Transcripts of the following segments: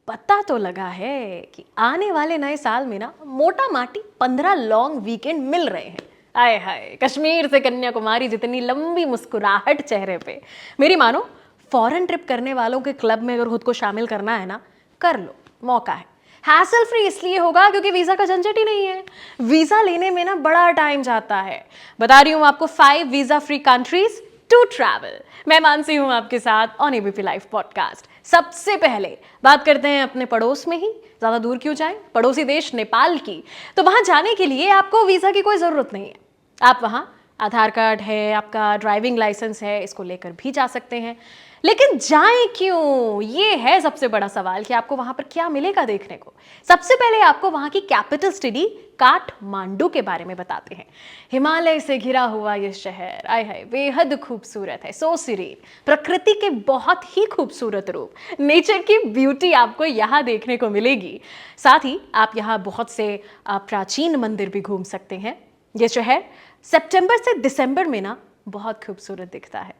पता तो लगा है कि आने वाले नए साल में ना मोटा माटी 15 लॉन्ग वीकेंड मिल रहे हैं। आए हाय, कश्मीर से कन्याकुमारी जितनी लंबी मुस्कुराहट चेहरे पे। मेरी मानो फॉरेन ट्रिप करने वालों के क्लब में अगर खुद को शामिल करना है ना, कर लो, मौका है। हैसल फ्री इसलिए होगा क्योंकि वीजा का झंझट ही नहीं है। वीजा लेने में ना बड़ा टाइम जाता है। बता रही हूं आपको 5 visa free countries to travel. मैं मानसी हूं आपके साथ ऑन एबीपी लाइव पॉडकास्ट। सबसे पहले बात करते हैं अपने पड़ोस में ही, ज्यादा दूर क्यों जाएं, पड़ोसी देश नेपाल की। तो वहां जाने के लिए आपको वीजा की कोई जरूरत नहीं है। आप वहां आधार कार्ड है, आपका ड्राइविंग लाइसेंस है, इसको लेकर भी जा सकते हैं। लेकिन जाएं क्यों, ये है सबसे बड़ा सवाल कि आपको वहां पर क्या मिलेगा देखने को। सबसे पहले आपको वहां की कैपिटल सिटी काठमांडू के बारे में बताते हैं। हिमालय से घिरा हुआ ये शहर, आय हाय, बेहद खूबसूरत है, सो सीरीन, प्रकृति के बहुत ही खूबसूरत रूप, नेचर की ब्यूटी आपको यहाँ देखने को मिलेगी। साथ ही आप यहाँ बहुत से प्राचीन मंदिर भी घूम सकते हैं। ये शहर सितंबर से दिसंबर में ना बहुत खूबसूरत दिखता है।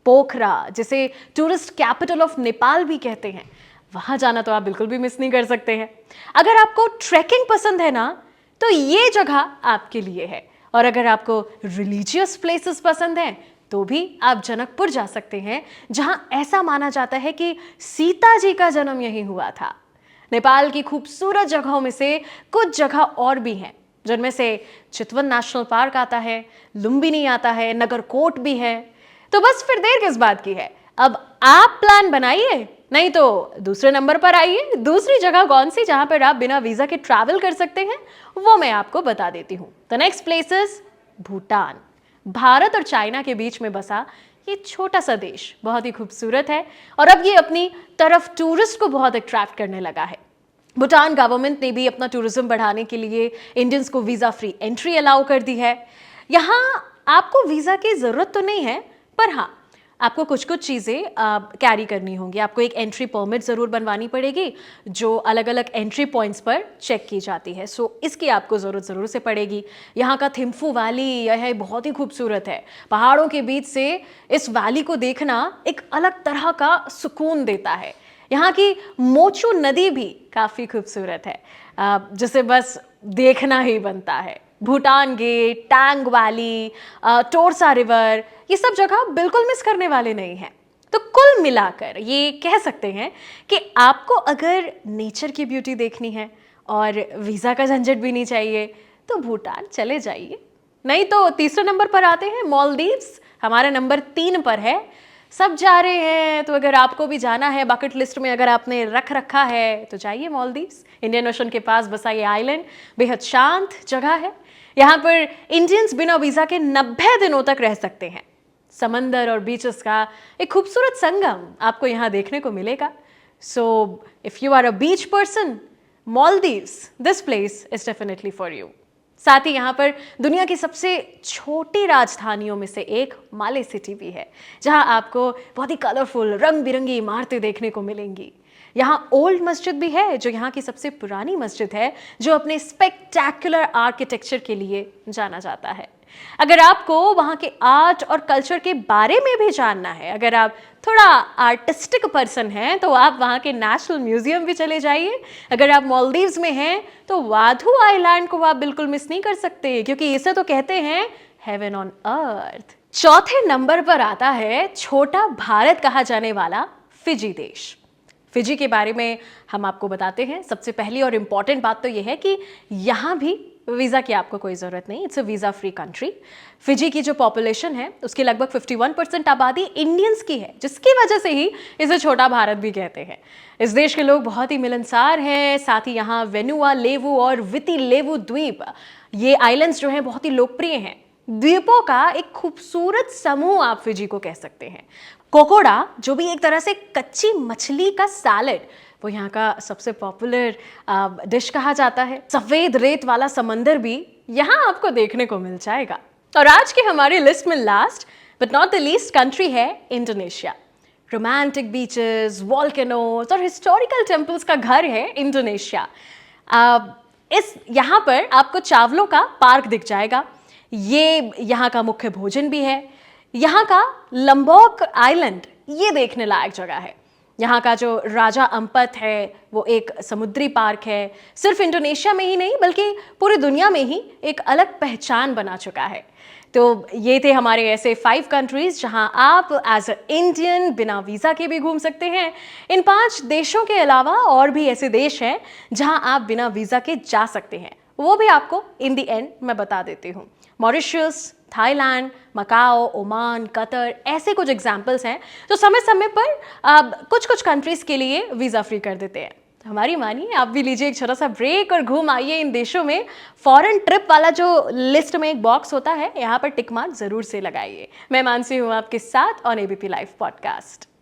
पोखरा, जिसे टूरिस्ट कैपिटल ऑफ नेपाल भी कहते हैं, वहां जाना तो आप बिल्कुल भी मिस नहीं कर सकते हैं। अगर आपको ट्रैकिंग पसंद है ना, तो ये जगह आपके लिए है। और अगर आपको रिलीजियस प्लेसेस पसंद हैं, तो भी आप जनकपुर जा सकते हैं, जहां ऐसा माना जाता है कि सीता जी का जन्म यहीं हुआ था। नेपाल की खूबसूरत जगहों में से कुछ जगह और भी हैं, जिनमें से चितवन नेशनल पार्क आता है, लुम्बिनी आता है, नगरकोट भी है। तो बस फिर देर किस बात की है, अब आप प्लान बनाइए, नहीं तो दूसरे नंबर पर आइए। दूसरी जगह कौन सी जहां पर आप बिना वीजा के ट्रैवल कर सकते हैं, वो मैं आपको बता देती हूं। The next place is Bhutan. Bharat और चाइना के बीच में बसा ये छोटा सा देश बहुत ही खूबसूरत है, और अब ये अपनी तरफ टूरिस्ट को बहुत अट्रैक्ट करने लगा है। भूटान गवर्नमेंट ने भी अपना टूरिज्म बढ़ाने के लिए इंडियंस को वीजा फ्री एंट्री अलाउ कर दी है। यहाँ आपको वीजा की जरूरत तो नहीं है, पर हाँ, आपको कुछ कुछ चीज़ें कैरी करनी होंगी। आपको एक एंट्री परमिट ज़रूर बनवानी पड़ेगी, जो अलग अलग एंट्री पॉइंट्स पर चेक की जाती है। सो इसकी आपको ज़रूरत ज़रूर से पड़ेगी। यहाँ का थिम्फू वैली यह है, बहुत ही खूबसूरत है। पहाड़ों के बीच से इस वैली को देखना एक अलग तरह का सुकून देता है। यहाँ की मोचू नदी भी काफ़ी खूबसूरत है, जिसे बस देखना ही बनता है। Bhutan gate, Tang valley, Torsa river, ये सब जगह बिल्कुल मिस करने वाले नहीं हैं। तो कुल मिलाकर ये कह सकते हैं कि आपको अगर नेचर की ब्यूटी देखनी है और वीज़ा का झंझट भी नहीं चाहिए, तो भूटान चले जाइए। नहीं तो तीसरे नंबर पर आते हैं मालदीव्स, हमारा नंबर 3 पर है। सब जा रहे हैं, तो अगर आपको भी जाना है, बकेट लिस्ट में अगर आपने रख रखा है, तो जाइए मालदीव्स। इंडियन ओशन के पास बसा ये आइलैंड बेहद शांत जगह है। यहाँ पर इंडियंस बिना वीजा के 90 दिनों तक रह सकते हैं। समंदर और बीचेस का एक खूबसूरत संगम आपको यहाँ देखने को मिलेगा। So if you are a beach person, Maldives, this place is definitely for you. साथ ही यहाँ पर दुनिया की सबसे छोटी राजधानियों में से एक माले सिटी भी है, जहाँ आपको बहुत ही कलरफुल रंग बिरंगी इमारतें देखने को मिलेंगी। यहाँ ओल्ड मस्जिद भी है, जो यहाँ की सबसे पुरानी मस्जिद है, जो अपने स्पेक्टैकुलर आर्किटेक्चर के लिए जाना जाता है। अगर आपको वहाँ के आर्ट और कल्चर के बारे में भी जानना है, अगर आप थोड़ा आर्टिस्टिक पर्सन हैं, तो आप वहाँ के नेशनल म्यूजियम भी चले जाइए। अगर आप मालदीव्स में हैं, तो वाधू आइलैंड को आप बिल्कुल मिस नहीं कर सकते, क्योंकि इसे तो कहते हैं हेवन ऑन अर्थ। चौथे नंबर पर आता है छोटा भारत कहा जाने वाला फिजी देश। फिजी के बारे में हम आपको बताते हैं। सबसे पहली और इम्पॉर्टेंट बात तो यह है कि यहाँ भी वीज़ा की आपको कोई ज़रूरत नहीं, it's a visa free country. Fiji की जो पॉपुलेशन है, उसकी लगभग 51% आबादी इंडियंस की है, जिसकी वजह से ही इसे छोटा भारत भी कहते हैं। इस देश के लोग बहुत ही मिलनसार हैं। साथ ही यहाँ वेनुआ लेवु और विति लेवु द्वीप, ये आइलैंड्स जो हैं बहुत ही लोकप्रिय हैं। द्वीपों का एक खूबसूरत समूह आप फिजी को कह सकते हैं। कोकोडा, जो भी एक तरह से कच्ची मछली का सैलेड, वो यहाँ का सबसे पॉपुलर डिश कहा जाता है। सफेद रेत वाला समंदर भी यहाँ आपको देखने को मिल जाएगा। और आज की हमारी लिस्ट में last but not the least country है इंडोनेशिया। रोमांटिक बीचेस, वॉल्केनोज और हिस्टोरिकल टेम्पल्स का घर है इंडोनेशिया। इस यहाँ पर आपको चावलों का पार्क दिख जाएगा। ये यहाँ का मुख्य भोजन भी है। यहाँ का लंबोक आइलैंड ये देखने लायक जगह है। यहाँ का जो राजा अम्पत है वो एक समुद्री पार्क है, सिर्फ इंडोनेशिया में ही नहीं बल्कि पूरी दुनिया में ही एक अलग पहचान बना चुका है। तो ये थे हमारे ऐसे 5 कंट्रीज जहां आप एज अ इंडियन बिना वीज़ा के भी घूम सकते हैं। इन 5 देशों के अलावा और भी ऐसे देश हैं जहां आप बिना वीज़ा के जा सकते हैं, वो भी आपको इन दी एंड मैं बता देती हूँ। Mauritius, Thailand, Macao, Oman, Qatar, ऐसे कुछ एग्जाम्पल्स हैं जो समय समय पर कुछ कुछ कंट्रीज के लिए वीज़ा फ्री कर देते हैं। तो हमारी मानिए, आप भी लीजिए एक छोटा सा ब्रेक और घूम आइए इन देशों में। फॉरेन ट्रिप वाला जो लिस्ट में एक बॉक्स होता है, यहाँ पर टिक मार्क जरूर से लगाइए। मैं मानसी हूँ आपके साथ ऑन एबीपी लाइव पॉडकास्ट।